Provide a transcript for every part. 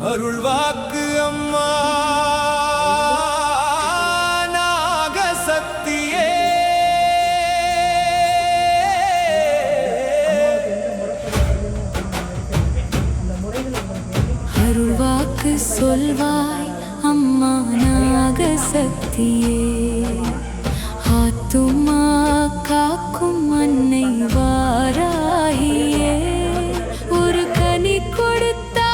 அருள்வாக்கு அம்மா நாகசக்தியே அருள்வாக்கு சொல்வாய் அம்மா நாகசக்தியே ஆத்துமா காக்கும் அன்னை வாராகியே ஒரு கனி கொடுத்தா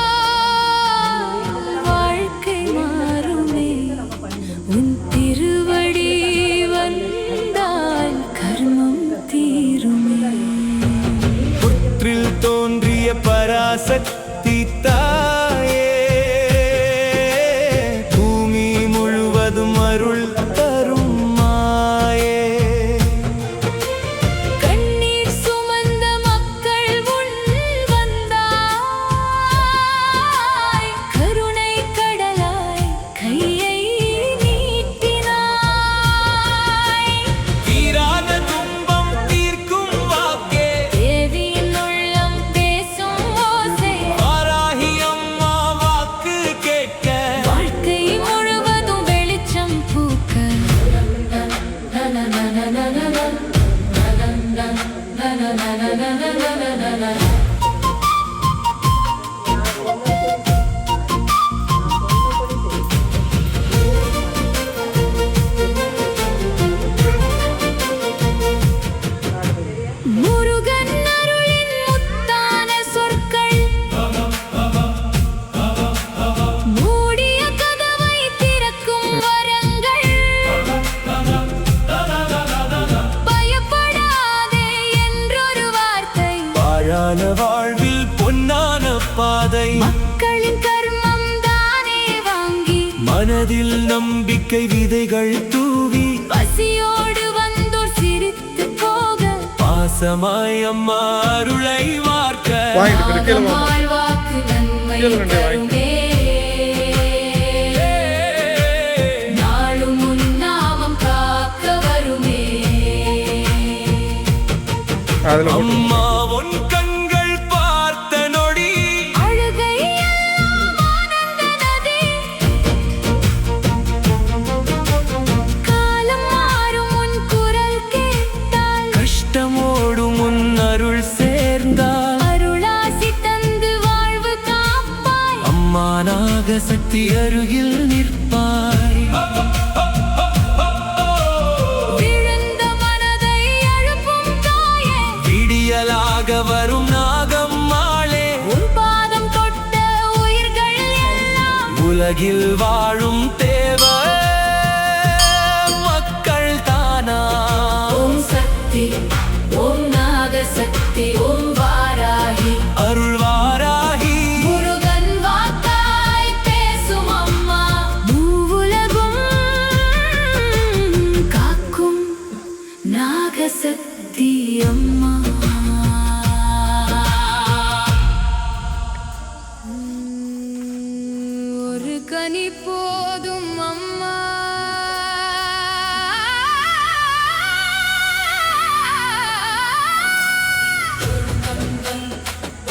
வாழ்க்கை மாறுமே உன் திருவடி வந்தால் கர்மம் தீருமே புற்றில் தோன்றிய பராசக்தி தாயே பூமி முழுவதும் அருள் தரும் மாயே கண்ணீர் சுமந்த மக்கள் முன் வந்தாய் கருணை கடலாய் கையை நீட்டினாய் தீராத துன்பம் தீர்க்கும் வாக்கே தேவியின் உள்ளம் பேசும் ஓசை வாராகி அம்மா வாக்கு கேட்க வாழ்க்கை முழுவதும் வெளிச்சம் பூக்க முருகன் அருளின் முத்தான சொற்கள் மூடிய கதவை திறக்கும் வரங்கள் பயப்படாதே என்றொரு வார்த்தை வாழான வாழ்வில் பொன்னான பாதை மக்களின் கர்மம் தானே வாங்கி மனதில் நம்பிக்கை விதைகள் தூவி பசியோடு வந்தோர் சிரித்து போக பாசமாய் அம்மா அருளை வார்க்க வாழ்வாக்கு நன்மை தருமே நாளும் உன் நாமம் காக்க வருமே அம்மா உன் கண்கள் பார்த்த நொடி அழுகை எல்லாம் ஆனந்த நதி காலம் மாறும் உன் குரல் கேட்டால் கஷ்டமோடு முன் அருள் சேர்ந்தால் அருளாசி தந்து வாழ்வு காப்பாய் அம்மா நாகசக்தி அருகில் நிற்பாய் விழுந்த மனதை எழுப்பும் தாயே விடியலாக வரும் நாகம்மாளே உன் பாதம் தொட்ட உயிர்கள் எல்லாம் உலகில் வாழும் தேவ மக்கள் தானா ஓம் சக்தி ஓம் நாகசக்தி ஓம் வாராகி அருள் வாராகி முருகன் வாக்காய் பேசும் அம்மா மூவுலகும் காக்கும் நாகசக்தி அம்மா ஒரு கனி போதும் அம்மா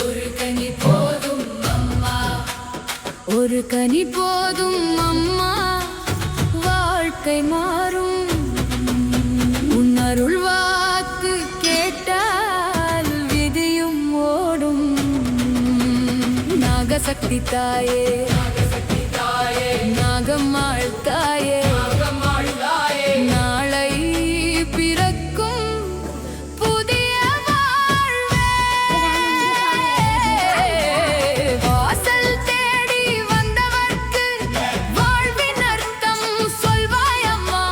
ஒரு கனி போதும் அம்மா ஒரு கனி போதும் அம்மா வாழ்க்கை மாறும் உன் அருள் வாக்கு கேட்டால் விதியும் ஓடும் நாகசக்தி தாயே நாகம்மாள் தாயே நாளை பிறக்கும் புதிய வாழ்வே வாசல் தேடி வந்தவர்க்கு வாழ்வின் அர்த்தம் சொல்வாய் அம்மா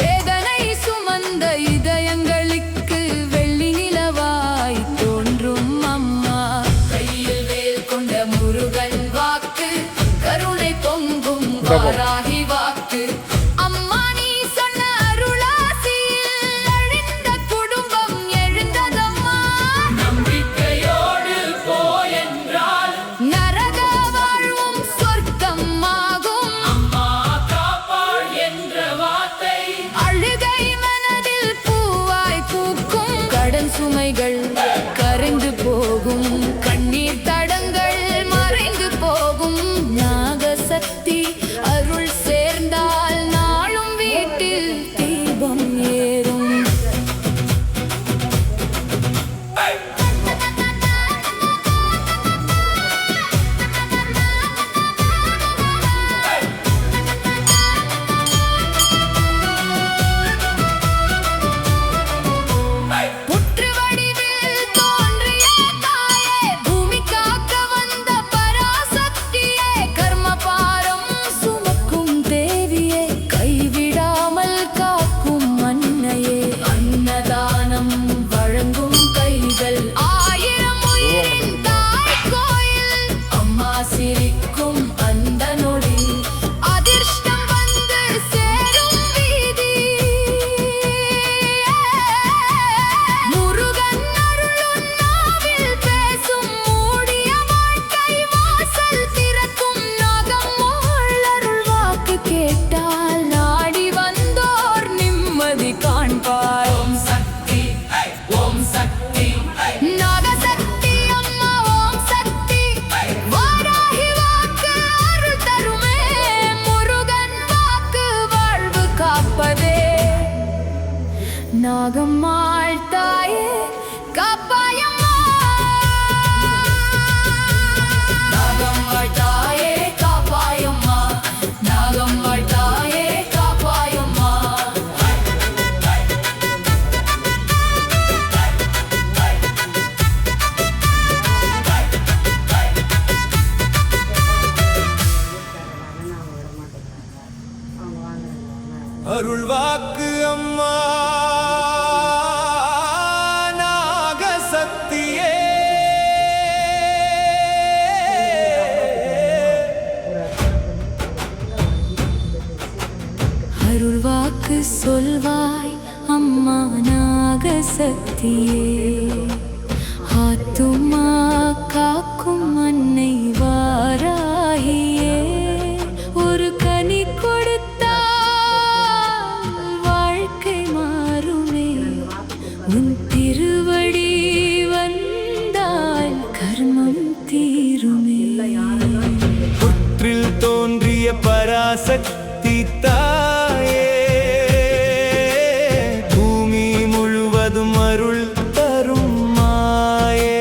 வேதனை சுமந்த இதயங்களுக்கு வெள்ளி நிலவாய் தோன்றும் அம்மா கையில் வேல் கொண்ட முருகன் வாக்கு கருணை பொங்கும் வாராகி வாக்கு சொல்வாய் அம்மா நாகசக்தியே. ஆத்துமா காக்கும் அன்னை வாராகியே, ஒரு கனி கொடுத்தால் வாழ்க்கை மாறுமே. உன் திருவடி வந்தால் கர்மம் தீருமே. புற்றில் தோன்றிய பராசக்தி தாயே, பூமி முழுவதும் அருள் தரும் மாயே.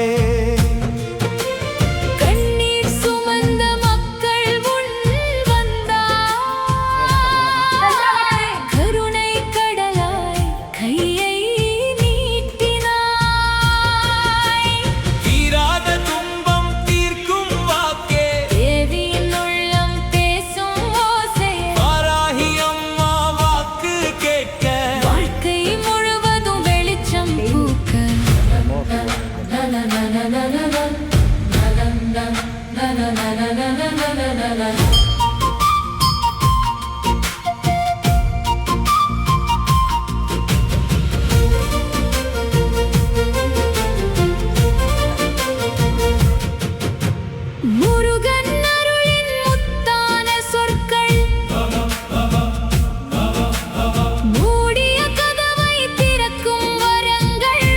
கண்ணீர் சுமந்த மக்கள் முன் வந்தாய், கருணை கடலாய் கையை நீட்டினாய். தீராத துன்பம் தீர்க்கும் வாக்கே, தேவியின் உள்ளம் பேசும் ஓசை, வாராகி அம்மா வாக்கு கேட்க. வாழ்க்கை முழுவதும் வெளிச்சம் பூக்க. முருகன் அருளின் முத்தான சொற்கள், மூடிய கதவை திறக்கும் வரங்கள்.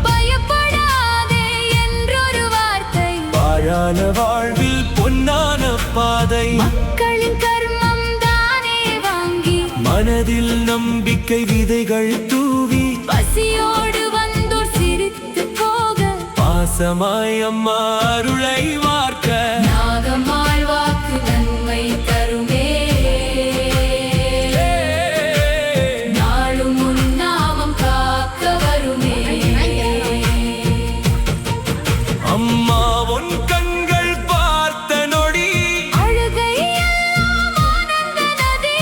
பயப்படாதே என்றொரு வார்த்தை, வாழான வாழ்வில் பொன்னான பாதை. மக்களின் கர்மம் தானே வாங்கி, மனதில் நம்பிக்கை விதைகள் தூவி, பசியோடு வந்தோர் சிரித்து போக. பாசமாய் அம்மா அருளை வார்க்க. நாகம்மாள் வாக்கு நன்மை தருமே, நாளும் உன் நாமம் காக்க வருமே. அம்மா உன் கண்கள் பார்த்த நொடி, அழுகை எல்லாம் ஆனந்த நதி.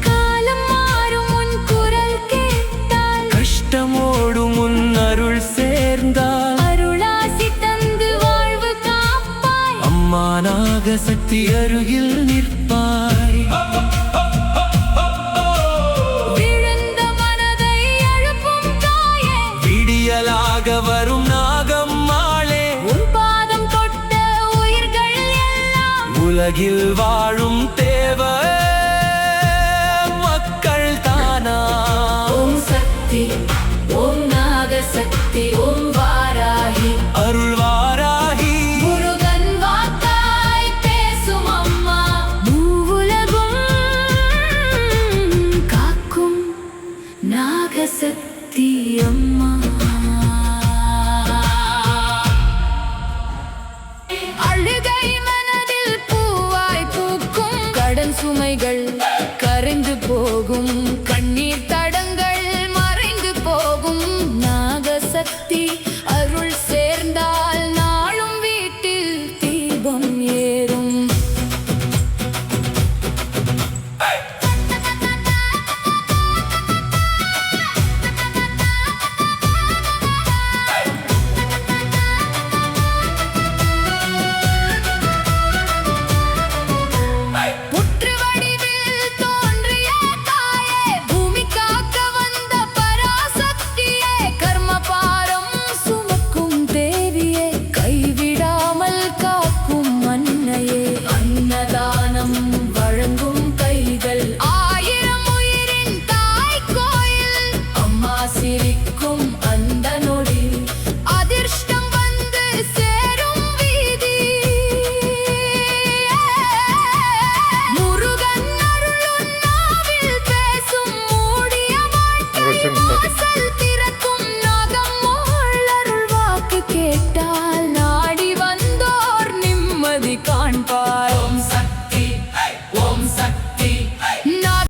காலம் மாறும் உன் குரல் கேட்டால், கஷ்டமோடு முன் அருள் சேர்ந்தால். அருளாசி தந்து வாழ்வு காப்பாய். அம்மா நாகசக்தி அருகில் நிற்பாய். விழுந்த மனதை எழுப்பும் தாயே, விடியலாக வரும் நாகம்மாளே, உன் பாதம் தொட்ட உயிர்கள் எல்லாம் உலகில் வாழும் தேவ மக்கள் தானா. ஓம் சக்தி, ஓம் நாகசக்தி, ஓம் வாராகி. அருள் வாராகி முருகன் வாக்காய் பேசும் அம்மா, மூவுலகும் காக்கும் நாகசக்தி அம்மா.